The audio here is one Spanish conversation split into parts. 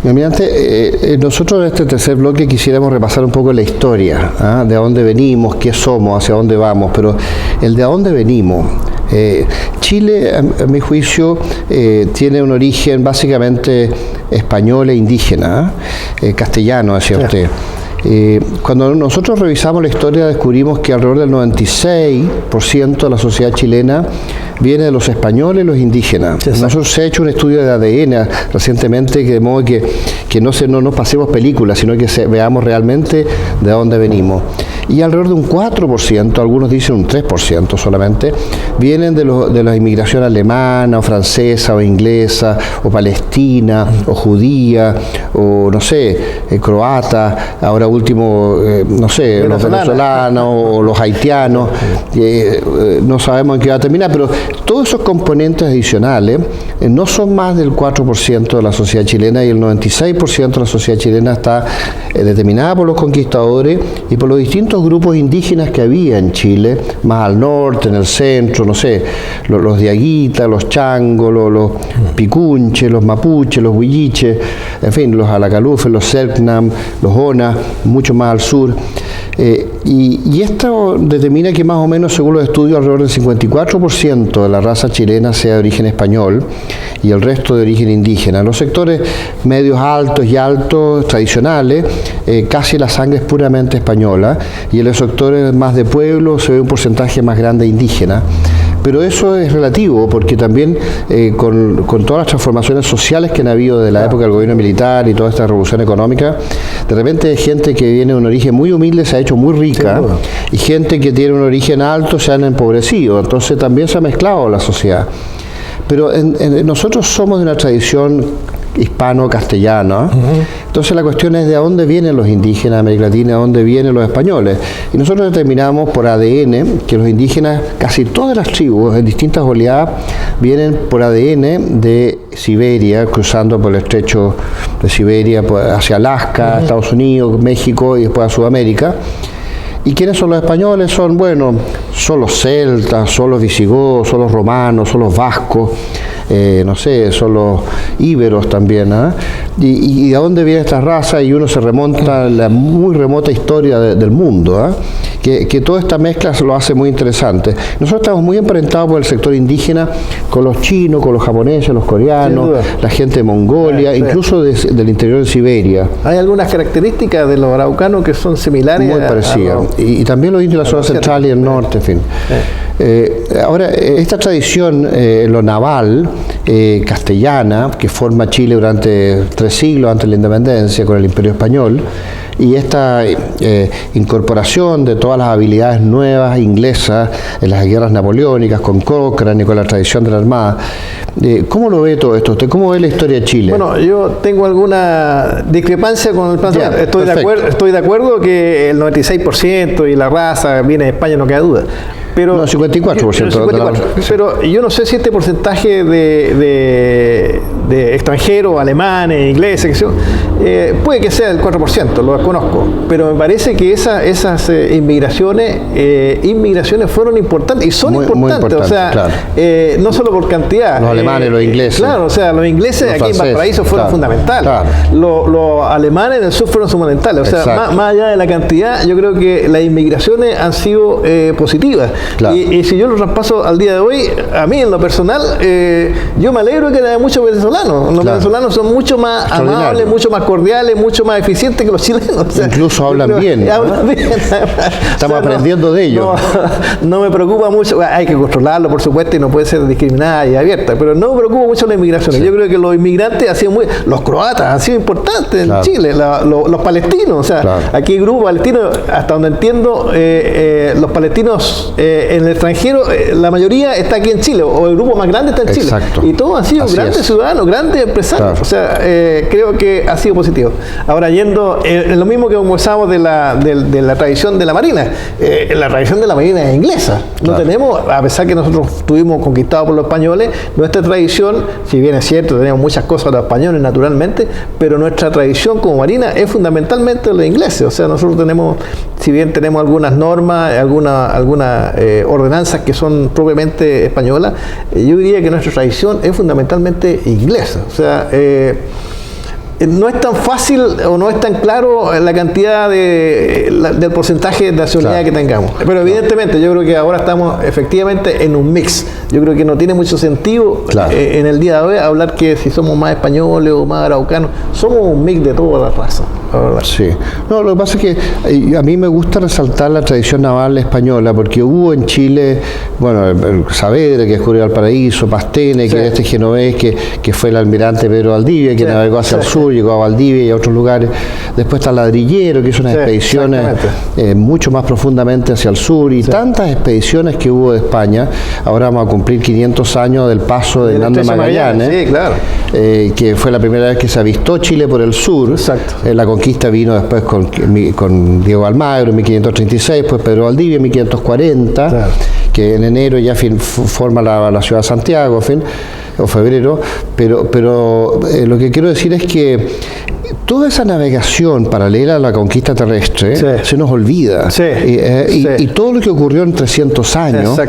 Mediante, nosotros en este tercer bloque quisiéramos repasar un poco la historia, ¿ah? De dónde venimos, qué somos, hacia dónde vamos, pero el de dónde venimos. Chile, a mi juicio, tiene un origen básicamente español e indígena, castellano, decía usted. Cuando nosotros revisamos la historia descubrimos que alrededor del 96% de la sociedad chilena viene de los españoles y los indígenas. Sí, nosotros se ha hecho un estudio de ADN recientemente, de modo que no nos pasemos películas, sino que veamos realmente de dónde venimos. Y alrededor de un 4%, algunos dicen un 3% solamente, vienen de la inmigración alemana, o francesa, o inglesa, o palestina, o judía, o no sé, croata, ahora último, no sé, los venezolanos, o los haitianos, no sabemos en qué va a terminar, pero todos esos componentes adicionales no son más del 4% de la sociedad chilena, y el 96% de la sociedad chilena está determinada por los conquistadores y por los distintos grupos indígenas que había en Chile, más al norte, en el centro, no sé, los diaguitas, los changos, los picunches, los mapuches, los huilliches, en fin, los alacalufes, los selknam, los ona, mucho más al sur. Y esto determina que más o menos, según los estudios, alrededor del 54% de la raza chilena sea de origen español y el resto de origen indígena. En los sectores medios altos y altos tradicionales, casi la sangre es puramente española, y en los sectores más de pueblo se ve un porcentaje más grande indígena. Pero eso es relativo, porque también con todas las transformaciones sociales que han habido de la época del gobierno militar y toda esta revolución económica, de repente gente que viene de un origen muy humilde se ha hecho muy rica, y gente que tiene un origen alto se han empobrecido. Entonces también se ha mezclado la sociedad. Pero nosotros somos de una tradición hispano-castellana. Entonces la cuestión es de dónde vienen los indígenas de América Latina, de dónde vienen los españoles. Y nosotros determinamos por ADN que los indígenas, casi todas las tribus en distintas oleadas, vienen por ADN de Siberia, cruzando por el estrecho de Siberia hacia Alaska, Estados Unidos, México y después a Sudamérica. ¿Y quiénes son los españoles? Son los celtas, son los visigodos, son los romanos, son los vascos, no sé, son los íberos también, ¿eh? Y de dónde viene esta raza, y uno se remonta a la muy remota historia del mundo, ¿eh? Que toda esta mezcla se lo hace muy interesante. Nosotros estamos muy emparentados por el sector indígena con los chinos, con los japoneses, los coreanos, la gente de Mongolia, incluso del interior de Siberia. Hay algunas características de los araucanos que son similares. Muy parecidas. Y también los indios de la zona central y el norte, en fin. Ahora, esta tradición, lo naval, castellana, que forma Chile durante 3 siglos antes de la independencia con el Imperio Español, y esta incorporación de todas las habilidades nuevas inglesas en las guerras napoleónicas, con Cochrane y con la tradición de la Armada. ¿Cómo lo ve todo esto? ¿Usted cómo ve la historia de Chile? Bueno, yo tengo alguna discrepancia con el planteamiento. Estoy de acuerdo que el 96% y la raza viene de España, no queda duda. Pero, no, 54%. Pero yo no sé si este porcentaje de extranjeros, alemanes, ingleses, puede que sea del 4%, lo conozco, pero me parece que esas inmigraciones fueron importantes y son importantes, o sea, claro. No solo por cantidad. Los alemanes, los ingleses. Claro, o sea, los ingleses aquí en Valparaíso fueron fundamentales. Claro. Los alemanes en el sur fueron fundamentales, o sea, más allá de la cantidad, yo creo que las inmigraciones han sido positivas. Claro. Y si yo lo traspaso al día de hoy, a mí en lo personal, yo me alegro que haya muchos venezolanos. Los venezolanos son mucho más amables, mucho más cordiales, mucho más eficientes que los chilenos. O sea, incluso hablan bien. Hablan bien. Estamos aprendiendo de ellos. No me preocupa mucho, hay que controlarlo, por supuesto, y no puede ser discriminada y abierta, pero no me preocupa mucho la inmigración. Sí. Yo creo que los inmigrantes han sido los croatas han sido importantes en Chile, los palestinos, o sea, aquí hay grupos palestinos, hasta donde entiendo, los palestinos en el extranjero, la mayoría está aquí en Chile, o el grupo más grande está en Chile. Exacto. Y todos han sido grandes ciudadanos, grandes empresarios. O sea, creo que ha sido positivo. Ahora, yendo, lo mismo que conversamos de la tradición de la Marina. La tradición de la Marina es inglesa. No tenemos, a pesar que nosotros estuvimos conquistados por los españoles, nuestra tradición, si bien es cierto, tenemos muchas cosas de los españoles naturalmente, pero nuestra tradición como Marina es fundamentalmente la inglesa. O sea, nosotros tenemos, si bien tenemos algunas normas, algunas ordenanzas que son propiamente españolas, yo diría que nuestra tradición es fundamentalmente inglesa. O sea, no es tan fácil o no es tan claro la cantidad del porcentaje de nacionalidad que tengamos. Pero evidentemente yo creo que ahora estamos efectivamente en un mix. Yo creo que no tiene mucho sentido en el día de hoy hablar que si somos más españoles o más araucanos, somos un mix de toda la raza. Sí. No, lo que pasa es que a mí me gusta resaltar la tradición naval española, porque hubo en Chile, bueno, el Saavedra, que descubrió Valparaíso, Pastene, que era este genovés que fue el almirante Pedro Valdivia, que navegó hacia el sur, llegó a Valdivia y a otros lugares. Después está Ladrillero, que hizo unas expediciones mucho más profundamente hacia el sur, y tantas expediciones que hubo de España. Ahora vamos a cumplir 500 años del paso de Hernando Magallanes, que fue la primera vez que se avistó Chile por el sur. La conquista vino después con Diego Almagro en 1536, pues Pedro Valdivia en 1540, que en enero ya forma la ciudad de Santiago, en fin, o febrero, pero lo que quiero decir es que toda esa navegación paralela a la conquista terrestre se nos olvida. Y todo lo que ocurrió en 300 años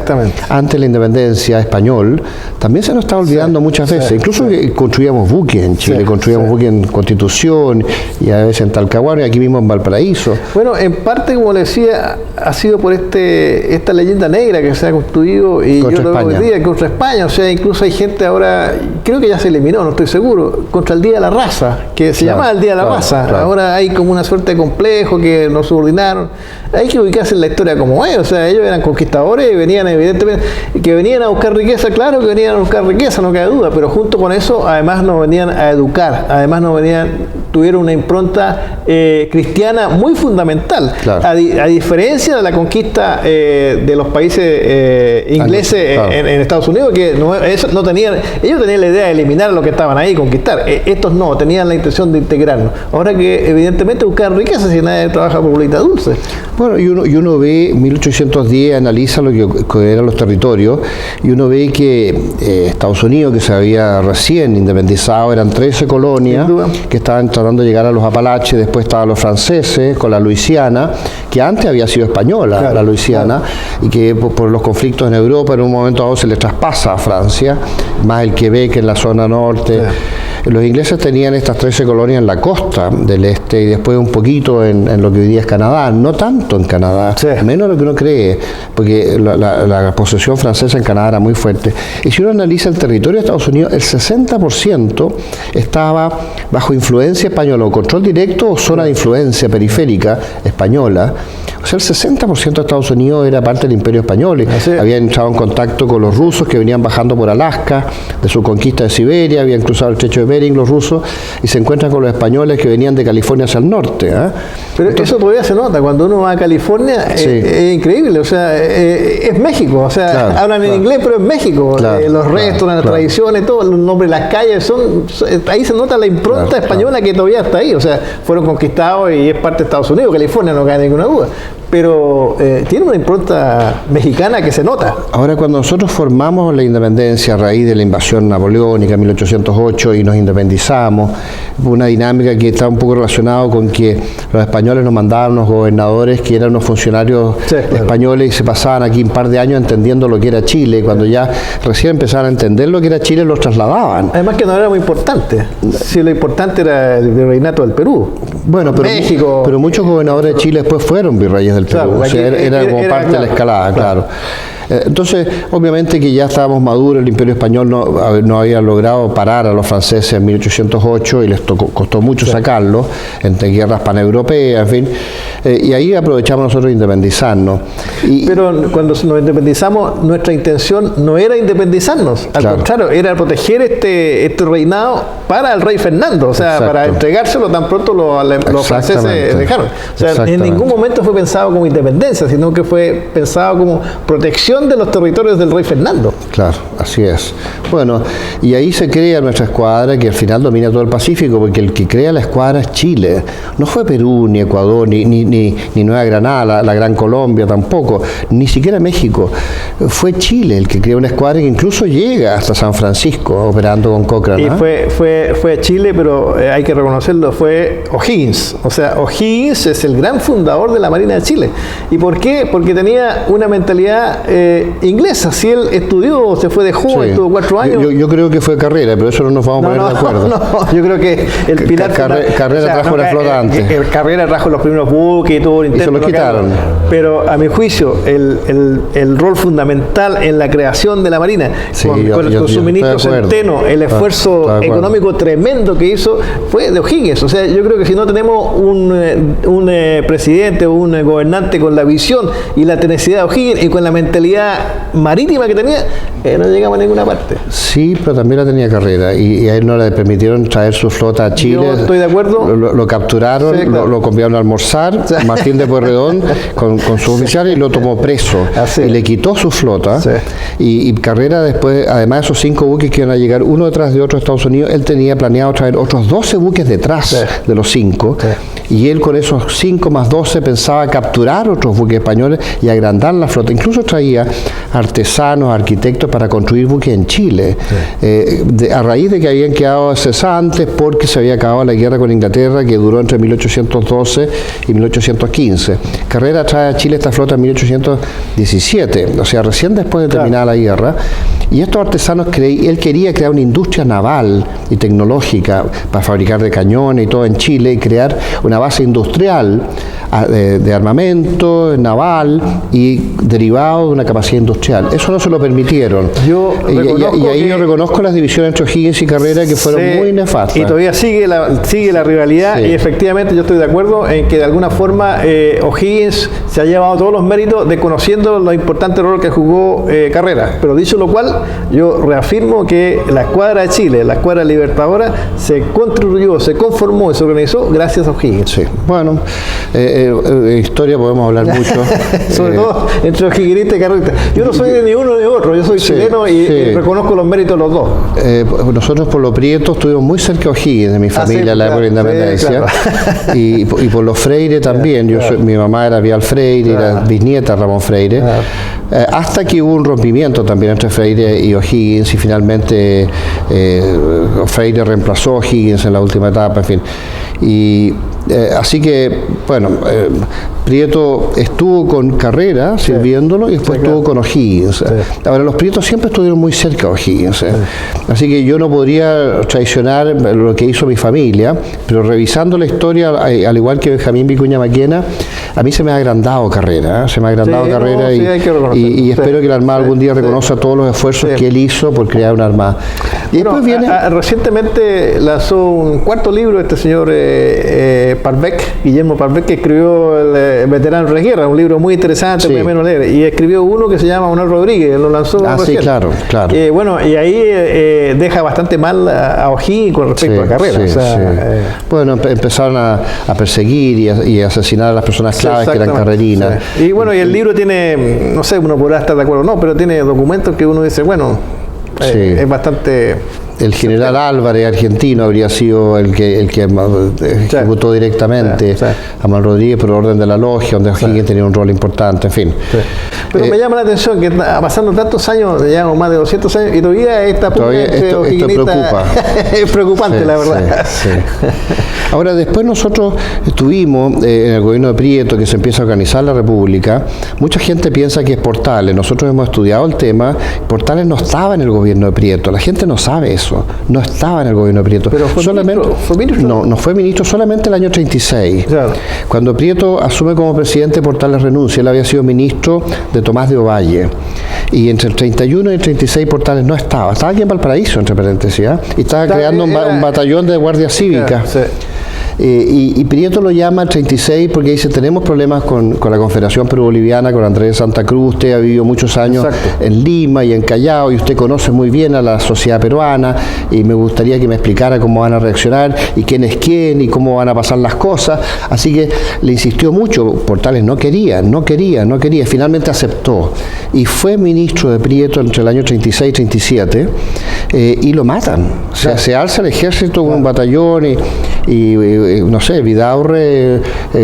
antes de la independencia español también se nos está olvidando muchas veces. Incluso que construíamos buques en Chile, construíamos buques en Constitución y a veces en Talcahuano y aquí mismo en Valparaíso. Bueno, en parte, como le decía, ha sido por esta leyenda negra que se ha construido y contra yo lo veo hoy día contra España. O sea, incluso hay gente ahora, creo que ya se eliminó, no estoy seguro, contra el Día de la Raza, que se llama el Día de la Raza. Ahora hay como una suerte de complejo que nos subordinaron. Hay que ubicarse en la historia como es. O sea, ellos eran conquistadores y venían, evidentemente, que venían a buscar riqueza, claro que venían a buscar riqueza, no cabe duda, pero junto con eso, además nos venían a educar, además tuvieron una impronta cristiana muy fundamental. A diferencia de la conquista de los países ingleses en Estados Unidos, que ellos tenían la idea de eliminar a los que estaban ahí, conquistar. Estos no, tenían la intención de integrarnos. Ahora que evidentemente buscar riqueza si nadie trabaja por bolita dulce. Bueno, y uno ve, 1810 analiza lo que eran los territorios, y uno ve que Estados Unidos, que se había recién independizado, eran 13 colonias que estaban tratando de llegar a los Apalaches. Después estaban los franceses con la Luisiana, que antes había sido española, la Luisiana, y que por los conflictos en Europa en un momento dado se le traspasa a Francia, más el Quebec en la zona norte. Los ingleses tenían estas 13 colonias en la costa del este y después un poquito en lo que hoy día es Canadá, no tanto en Canadá, menos de lo que uno cree, porque la posesión francesa en Canadá era muy fuerte. Y si uno analiza el territorio de Estados Unidos, el 60% estaba bajo influencia española, o control directo o zona de influencia periférica española. O sea, el 60% de Estados Unidos era parte del Imperio Español. Habían entrado en contacto con los rusos que venían bajando por Alaska, de su conquista de Siberia, habían cruzado el estrecho de Bering los rusos, y se encuentran con los españoles que venían de California hacia el norte. Pero entonces, eso todavía se nota, cuando uno va a California, es increíble, o sea, es México, o sea, hablan en inglés, pero es México. Los restos, las tradiciones, todo, los nombres de las calles, ahí se nota la impronta española que todavía está ahí. O sea, fueron conquistados y es parte de Estados Unidos, California, no cabe ninguna duda. Pero tiene una impronta mexicana que se nota. Ahora, cuando nosotros formamos la independencia a raíz de la invasión napoleónica en 1808 y nos independizamos, una dinámica que está un poco relacionada con que los españoles nos mandaban unos gobernadores que eran unos funcionarios españoles y se pasaban aquí un par de años entendiendo lo que era Chile. Cuando ya recién empezaban a entender lo que era Chile, los trasladaban. Además que no era muy importante. Si lo importante era el virreinato del Perú. Bueno, pero México, pero muchos gobernadores de Chile después fueron virreyes del Perú. O sea, era como parte de la escalada, claro. Entonces, obviamente que ya estábamos maduros, el Imperio Español no había logrado parar a los franceses en 1808 y les costó mucho sacarlo, entre guerras paneuropeas, en fin, y ahí aprovechamos nosotros de independizarnos. Pero cuando nos independizamos, nuestra intención no era independizarnos, al contrario, era proteger este reinado para el rey Fernando, o sea, para entregárselo tan pronto los franceses dejaron. O sea, en ningún momento fue pensado como independencia, sino que fue pensado como protección de los territorios del rey Fernando. Claro, así es. Bueno, y ahí se crea nuestra escuadra, que al final domina todo el Pacífico, porque el que crea la escuadra es Chile. No fue Perú, ni Ecuador, ni Nueva Granada, la Gran Colombia tampoco, ni siquiera México. Fue Chile el que crea una escuadra que incluso llega hasta San Francisco, operando con Cochrane. Y fue Chile, pero hay que reconocerlo, fue O'Higgins. O sea, O'Higgins es el gran fundador de la Marina de Chile. ¿Y por qué? Porque tenía una mentalidad inglesa. Si él estudió, se fue de joven, estuvo 4 años. Yo creo que fue Carrera, pero eso no nos vamos a poner de acuerdo. No, yo creo que el pilar... Carrera trajo la flota antes. Carrera trajo los primeros buques y todo el intento. Y se los quitaron. Pero a mi juicio, el rol fundamental en la creación de la Marina, con su ministro Centeno, el esfuerzo económico tremendo que hizo, fue de O'Higgins. O sea, yo creo que si no tenemos un presidente o un gobernante con la visión y la tenacidad de O'Higgins y con la mentalidad marítima que tenía, no llegamos a ninguna parte. Sí, pero también la tenía Carrera y a él no le permitieron traer su flota a Chile. Yo estoy de acuerdo. Lo capturaron, sí, claro. lo convidaron a almorzar, sí. Martín de Pueyrredón con sus oficiales y lo tomó preso y le quitó su flota. Sí. Y Carrera después, además de esos 5 buques que iban a llegar uno detrás de otro a Estados Unidos, él tenía planeado traer otros 12 buques detrás de los 5 y él con esos 5 más 12 pensaba capturar otros buques españoles y agrandar la flota. Incluso traía artesanos, arquitectos para construir buques en Chile, a raíz de que habían quedado cesantes porque se había acabado la guerra con Inglaterra que duró entre 1812 y 1815. Carrera trae a Chile esta flota en 1817, o sea, recién después de terminar la guerra, y estos artesanos él quería crear una industria naval y tecnológica para fabricar de cañones y todo en Chile y crear una base industrial de armamento naval y derivado de una capacidad industrial. Eso no se lo permitieron. Y ahí yo reconozco las divisiones entre O'Higgins y Carrera que fueron muy nefastas. Y todavía sigue la rivalidad y efectivamente yo estoy de acuerdo en que de alguna forma O'Higgins se ha llevado todos los méritos desconociendo lo importante rol que jugó Carrera. Pero dicho lo cual, yo reafirmo que la escuadra de Chile, la escuadra libertadora, se construyó, se conformó y se organizó gracias a O'Higgins. Sí. Bueno, historia podemos hablar mucho. Sobre todo entre O'Higginistas y carreristas. Yo no soy de ni uno ni otro, yo soy chileno y reconozco los méritos de los dos. Nosotros por los Prietos estuvimos muy cerca de O'Higgins, de mi familia, en la época de la independencia. Claro. y por los Freire también. Mi mamá era Vial Freire, era bisnieta de Ramón Freire. Hasta que hubo un rompimiento también entre Freire y O'Higgins y finalmente Freire reemplazó a O'Higgins en la última etapa, en fin. Y así que, bueno, Prieto estuvo con Carrera sirviéndolo y después estuvo con O'Higgins. Ahora, los Prietos siempre estuvieron muy cerca de O'Higgins. Así que yo no podría traicionar lo que hizo mi familia, pero revisando la historia, al igual que Benjamín Vicuña Maquena, a mí se me ha agrandado Carrera. Se me ha agrandado Carrera y espero que la Armada algún día reconozca todos los esfuerzos que él hizo por crear una Armada. Y después recientemente lanzó un 4º libro este señor Parbec, Guillermo Parbec, que escribió el Veterano de Guerra, un libro muy interesante, muy ameno leer, y escribió uno que se llama Manuel Rodríguez, lo lanzó recién. Sí, claro. Bueno, y ahí deja bastante mal a O'Higgins con respecto a Carrera. Bueno, empezaron a perseguir y a asesinar a las personas claves que eran carrerinas. Y bueno, y el libro tiene, no sé, uno podrá estar de acuerdo o no, pero tiene documentos que uno dice, bueno, es bastante... El general Álvarez, argentino, habría sido el que ejecutó directamente a Manuel Rodríguez por orden de la logia, donde O'Higgins tenía un rol importante, en fin. Pero me llama la atención que pasando tantos años, ya más de 200 años, y todavía esta esto preocupa. Es preocupante, la verdad. Ahora, después nosotros estuvimos en el gobierno de Prieto, que se empieza a organizar la República. Mucha gente piensa que es Portales. Nosotros hemos estudiado el tema. Portales no estaba en el gobierno de Prieto. La gente no sabe eso. No estaba en el gobierno de Prieto. Pero fue ministro. No fue ministro solamente el año 36. Claro. Cuando Prieto asume como presidente, Portales renuncia. Él había sido ministro de Tomás de Ovalle. Y entre el 31 y el 36 Portales no estaba. Estaba aquí en Valparaíso, entre paréntesis. Y estaba creando un batallón de guardia cívica. Y Prieto lo llama el 36 porque dice, tenemos problemas con la Confederación Perú-Boliviana, con Andrés de Santa Cruz. Usted ha vivido muchos años en Lima y en Callao y usted conoce muy bien a la sociedad peruana y me gustaría que me explicara cómo van a reaccionar y quién es quién y cómo van a pasar las cosas. Así que le insistió mucho. Portales no quería. Finalmente aceptó y fue ministro de Prieto entre el año 36 y 37 y lo matan. O sea, se alza el ejército con un batallón y no sé, Vidaurre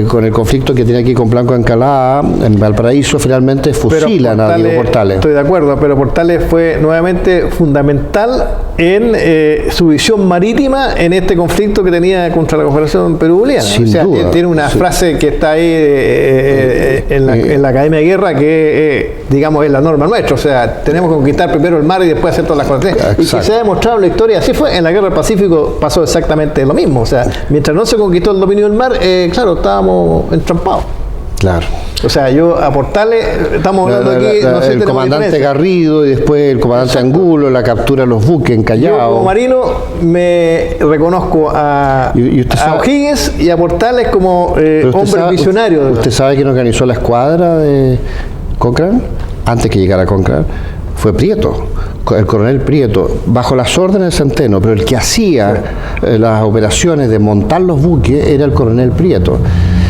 con el conflicto que tiene aquí con Blanco Encalada en Valparaíso finalmente fusilan a Diego Portales. Estoy de acuerdo, pero Portales fue nuevamente fundamental en su visión marítima en este conflicto que tenía contra la Confederación Perú-Boliviana. Sin duda, tiene una frase que está ahí en la Academia de Guerra que, digamos, es la norma nuestra. O sea, tenemos que conquistar primero el mar y después hacer todas las cosas. Y que se ha demostrado en la historia, así fue. En la Guerra del Pacífico pasó exactamente lo mismo. O sea, mientras no se conquistó el dominio del mar, claro, estábamos entrampados. Claro. O sea, yo a Portales, estamos hablando aquí, no sé, el comandante Garrido y después el comandante Angulo, la captura de los buques en Callao. Yo como marino me reconozco a O'Higgins y a Portales como hombre visionario. ¿Usted sabe quién organizó la escuadra de Cochrane? Antes que llegara Cochrane, fue Prieto. El coronel Prieto, bajo las órdenes de Centeno, pero el que hacía las operaciones de montar los buques era el coronel Prieto.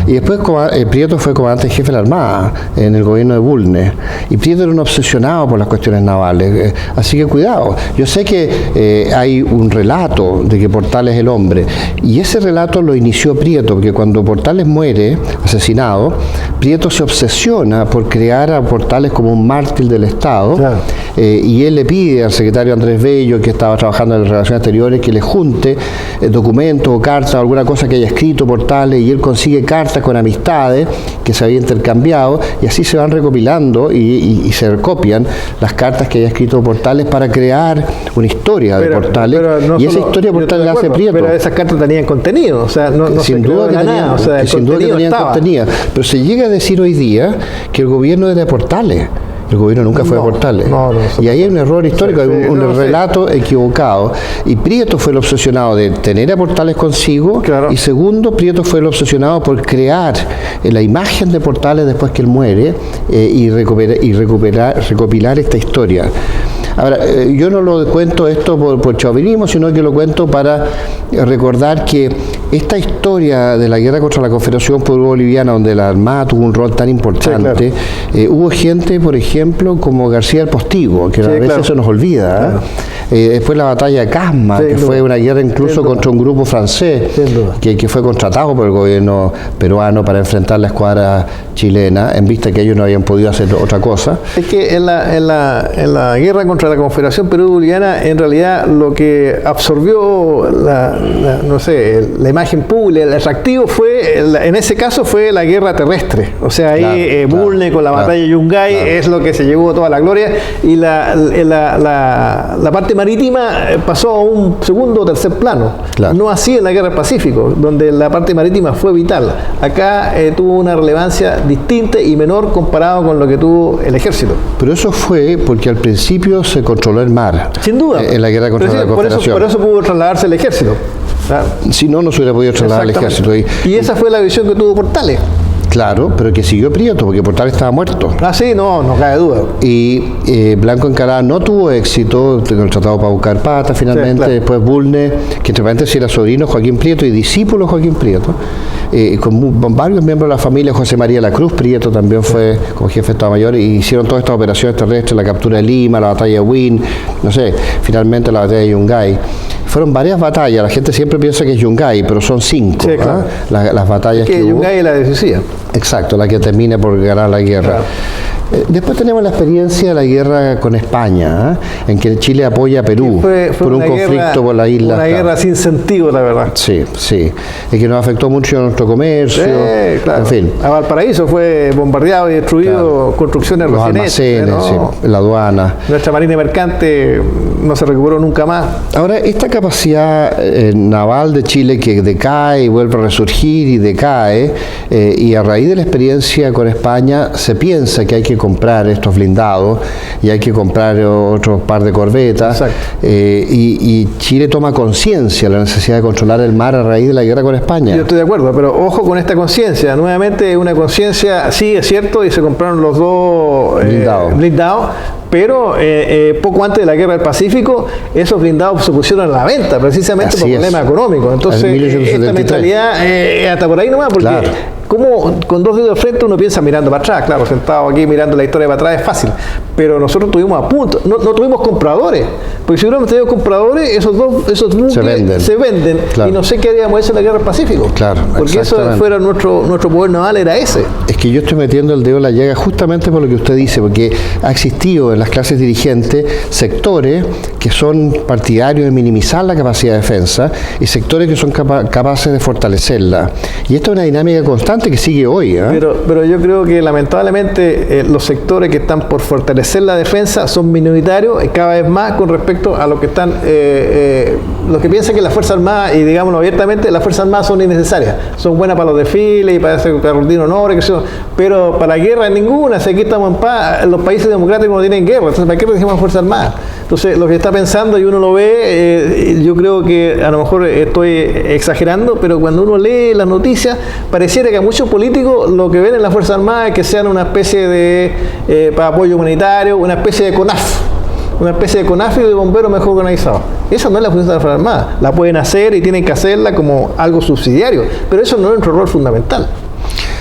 Y después Prieto fue comandante jefe de la Armada en el gobierno de Bulnes. Y Prieto era un obsesionado por las cuestiones navales. Así que cuidado. Yo sé que hay un relato de que Portales es el hombre. Y ese relato lo inició Prieto, porque cuando Portales muere, asesinado, Prieto se obsesiona por crear a Portales como un mártir del Estado. Claro. Y él le pide al secretario Andrés Bello, que estaba trabajando en las relaciones exteriores, que le junte documentos o cartas o alguna cosa que haya escrito Portales, y él consigue cartas con amistades que se había intercambiado, y así se van recopilando y se recopian las cartas que haya escrito Portales para crear una historia de Portales, no y esa historia Portales la hace Prieto. Pero esas cartas tenían contenido, o sea, no sin duda que tenían, o sea, sin duda que tenían contenido, pero se llega a decir hoy día que el gobierno era de Portales. El gobierno nunca fue de Portales. Y ahí hay un error histórico, hay un relato equivocado. Y Prieto fue el obsesionado de tener a Portales consigo. Claro. Y segundo, Prieto fue el obsesionado por crear la imagen de Portales después que él muere y recopilar esta historia. Ahora, yo no lo cuento esto por chauvinismo, sino que lo cuento para recordar que esta historia de la guerra contra la Confederación Perú-Boliviana, donde la Armada tuvo un rol tan importante, hubo gente, por ejemplo, como García del Postigo, que a veces se nos olvida. Claro. Después la batalla de Casma, que fue una guerra incluso contra un grupo francés, que fue contratado por el gobierno peruano para enfrentar la escuadra chilena, en vista que ellos no habían podido hacer otra cosa. Es que en la guerra contra la Confederación Perú-Boliviana, en realidad lo que absorbió la imagen pública, el atractivo fue, en ese caso fue la guerra terrestre. O sea, ahí Bulnes con la batalla de Yungay es lo que se llevó toda la gloria, y la parte marítima pasó a un segundo o tercer plano. No así en la guerra del Pacífico, donde la parte marítima fue vital. Acá tuvo una relevancia distinta y menor comparado con lo que tuvo el ejército. Pero eso fue porque al principio se controló el mar. Sin duda. En la guerra contra la Confederación. Por eso pudo trasladarse el ejército. Claro. Si no, no se hubiera podido trasladar el ejército. Y esa fue la visión que tuvo Portales. Claro, pero que siguió Prieto, porque Portales estaba muerto. Sí, no cabe duda. Y Blanco Encalada no tuvo éxito con el Tratado Pau Carpata, finalmente. Después Bulnes, que entre paréntesis era sobrino Joaquín Prieto y discípulo Joaquín Prieto, con varios miembros de la familia. José María La Cruz Prieto también fue como jefe de Estado Mayor, y hicieron todas estas operaciones terrestres, la captura de Lima, la batalla de Huin, finalmente la batalla de Yungay. Fueron varias batallas, la gente siempre piensa que es Yungay, pero son 5. Claro. Las batallas que Yungay es la decisiva. Exacto, la que termina por ganar la guerra. Claro. Después tenemos la experiencia de la guerra con España, en que Chile apoya a Perú por un conflicto por la isla. Una guerra sin sentido, la verdad. Sí. Es que nos afectó mucho nuestro comercio. Claro. En fin. A Valparaíso fue bombardeado y destruido, construcciones los almacenes, la aduana. Nuestra marina mercante no se recuperó nunca más. Ahora, esta capacidad naval de Chile que decae y vuelve a resurgir y decae, y a raíz de la experiencia con España se piensa que hay que comprar estos blindados y hay que comprar otro par de corbetas, y Chile toma conciencia de la necesidad de controlar el mar a raíz de la guerra con España. Yo estoy de acuerdo, pero ojo con esta conciencia, nuevamente una conciencia, sí es cierto, y se compraron los dos blindados, pero poco antes de la guerra del Pacífico esos blindados se pusieron a la venta precisamente por problemas económicos. Entonces esta mentalidad hasta por ahí nomás, porque como con dos dedos de frente uno piensa mirando para atrás, claro, sentado aquí mirando la historia para atrás es fácil, pero nosotros tuvimos a punto, no tuvimos compradores, porque si hubiéramos tenido compradores, esos buques se venden y no sé qué haríamos eso en la guerra del Pacífico, porque eso fuera nuestro poder naval, era ese. Es que yo estoy metiendo el dedo en la llaga justamente por lo que usted dice, porque ha existido en las clases dirigentes sectores que son partidarios de minimizar la capacidad de defensa y sectores que son capaces de fortalecerla. Y esta es una dinámica constante que sigue hoy. Pero yo creo que lamentablemente los sectores que están por fortalecer la defensa son minoritarios cada vez más con respecto a los que están, los que piensan que las Fuerzas Armadas, y digámoslo abiertamente, las Fuerzas Armadas son innecesarias. Son buenas para los desfiles y para rendir honores, pero para guerra ninguna. Si aquí estamos en paz, los países democráticos no tienen guerra, entonces ¿para qué decimos Fuerzas Armadas? Entonces lo que está pensando y uno lo ve, yo creo que a lo mejor estoy exagerando, pero cuando uno lee las noticias, pareciera que a muchos políticos lo que ven en las Fuerzas Armadas es que sean una especie de para apoyo humanitario, una especie de CONAF. Una especie de CONAF y de bomberos mejor organizados. Esa no es la función de las Fuerzas Armadas. La pueden hacer y tienen que hacerla como algo subsidiario, pero eso no es nuestro rol fundamental.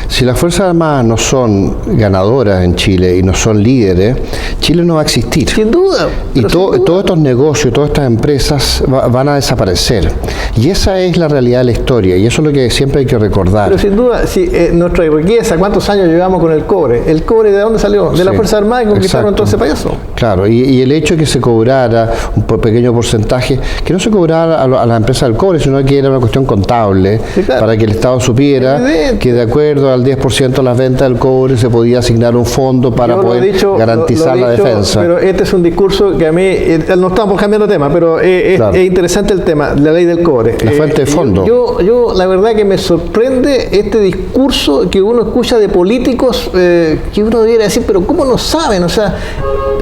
Si las Fuerzas Armadas no son ganadoras en Chile y no son líderes, Chile no va a existir. Sin duda. Y todos estos negocios, todas estas empresas van a desaparecer. Y esa es la realidad de la historia, y eso es lo que siempre hay que recordar. Pero sin duda, si nuestra riqueza, ¿cuántos años llevamos con el cobre? ¿El cobre de dónde salió? De las Fuerzas Armadas, y conquistaron todo ese payaso. Claro, y el hecho de que se cobrara un pequeño porcentaje, que no se cobrara a la empresa del cobre, sino que era una cuestión contable, sí, claro, para que el Estado supiera que de acuerdo al 10% de las ventas del cobre se podía asignar un fondo para poder garantizar la defensa. Pero este es un discurso que a mí, no estamos cambiando de tema, pero claro, es interesante el tema, la ley del cobre. La fuente de fondo. Yo la verdad que me sorprende este discurso que uno escucha de políticos que uno debiera decir, pero ¿cómo no saben? O sea,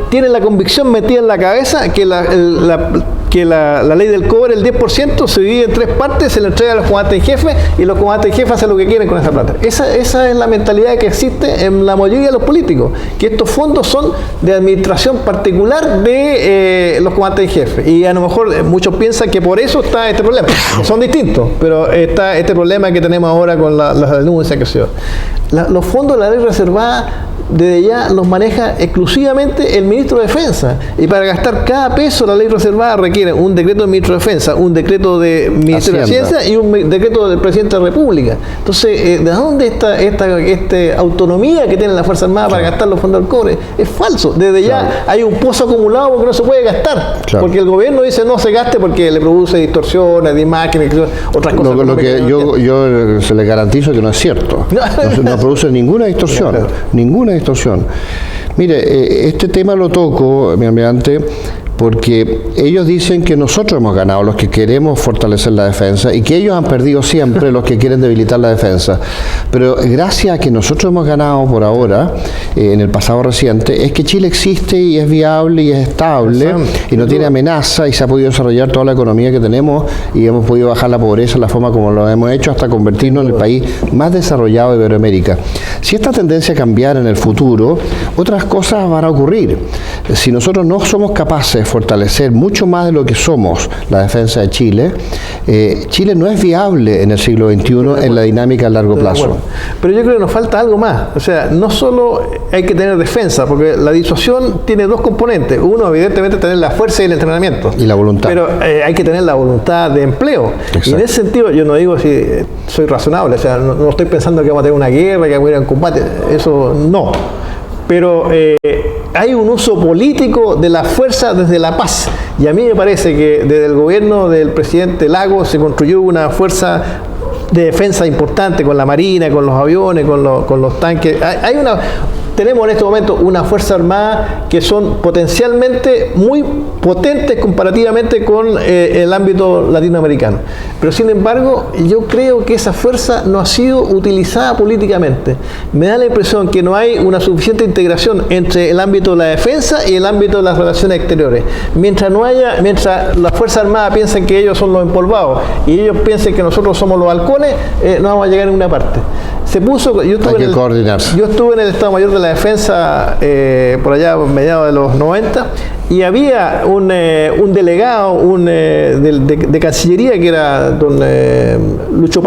tienen la convicción metida en la cabeza que la ley del cobre, el 10%, se divide en 3 partes, se le entrega a los comandantes en jefe y los comandantes en jefe hacen lo que quieren con esa plata. Esa es la mentalidad que existe en la mayoría de los políticos, que estos fondos son de administración particular de los comandantes en jefe. Y a lo mejor muchos piensan que por eso está este problema. Son distintos, pero está este problema que tenemos ahora con las denuncias que se dio. Los fondos de la ley reservada desde ya los maneja exclusivamente el ministro de Defensa, y para gastar cada peso la ley reservada requiere un decreto del ministro de Defensa, un decreto del Ministerio de Ciencia y un decreto del presidente de la República. Entonces, ¿de dónde está esta autonomía que tiene la Fuerza Armada para gastar los fondos del cobre? Es falso. Desde ya hay un pozo acumulado porque no se puede gastar, porque el gobierno dice no se gaste porque le produce distorsiones de imágenes, otras cosas. Lo que yo se le garantizo que no es cierto. No produce ninguna distorsión, ninguna distorsión. Mire, este tema lo toco, mi almirante, porque ellos dicen que nosotros hemos ganado, los que queremos fortalecer la defensa, y que ellos han perdido siempre, los que quieren debilitar la defensa. Pero gracias a que nosotros hemos ganado por ahora, en el pasado reciente, es que Chile existe y es viable y es estable y no tiene amenaza, y se ha podido desarrollar toda la economía que tenemos y hemos podido bajar la pobreza en la forma como lo hemos hecho hasta convertirnos en el país más desarrollado de Iberoamérica. Si esta tendencia cambiara en el futuro, otras cosas van a ocurrir. Si nosotros no somos capaces de fortalecer mucho más de lo que somos la defensa de Chile, Chile no es viable en el siglo XXI en la dinámica a largo plazo. Pero yo creo que nos falta algo más. O sea, no solo hay que tener defensa, porque la disuasión tiene 2 componentes. Uno, evidentemente, tener la fuerza y el entrenamiento. Y la voluntad. Pero hay que tener la voluntad de empleo. Exacto. Y en ese sentido, yo no digo si soy razonable, o sea, no estoy pensando que vamos a tener una guerra, que vamos a ir en combate. Eso no. Pero hay un uso político de la fuerza desde la paz, y a mí me parece que desde el gobierno del presidente Lagos se construyó una fuerza de defensa importante con la marina, con los aviones, con los tanques. Tenemos en este momento una Fuerza Armada que son potencialmente muy potentes comparativamente con el ámbito latinoamericano. Pero sin embargo, yo creo que esa fuerza no ha sido utilizada políticamente. Me da la impresión que no hay una suficiente integración entre el ámbito de la defensa y el ámbito de las relaciones exteriores. Mientras la Fuerza Armada piensa que ellos son los empolvados y ellos piensan que nosotros somos los halcones, no vamos a llegar a ninguna parte. Yo estuve en el Estado Mayor de la Defensa por allá a mediados de los 90, y había un delegado de Cancillería que era don Luis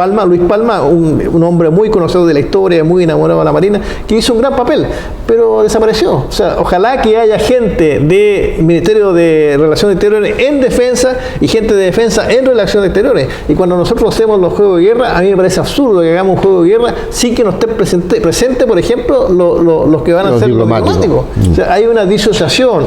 Palma, un hombre muy conocido de la historia, muy enamorado de la Marina, que hizo un gran papel, pero desapareció. O sea, ojalá que haya gente del Ministerio de Relaciones Exteriores en defensa y gente de defensa en Relaciones Exteriores. Y cuando nosotros hacemos los juegos de guerra, a mí me parece absurdo que hagamos un juego de guerra sin que no esté presente, por ejemplo, los que van a ser los diplomáticos. O sea, hay una disociación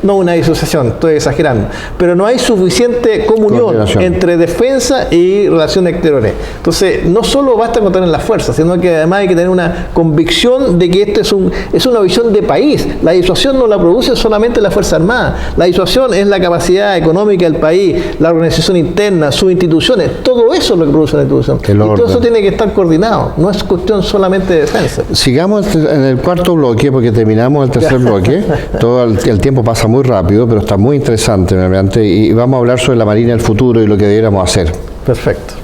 no una disociación, estoy exagerando, pero no hay suficiente comunión entre defensa y relaciones exteriores. Entonces, no solo basta con tener la fuerza, sino que además hay que tener una convicción de que este es una visión de país. La disuasión no la produce solamente la Fuerza Armada, la disuasión es la capacidad económica del país, la organización interna, sus instituciones, todo eso es lo que produce una institución. Y todo eso tiene que estar coordinado, no es cuestión solamente de defensa. Sigamos en el cuarto bloque, porque terminamos el tercer bloque. Todo el tiempo pasa muy rápido, pero está muy interesante realmente, y vamos a hablar sobre la Marina del futuro y lo que debiéramos hacer. Perfecto.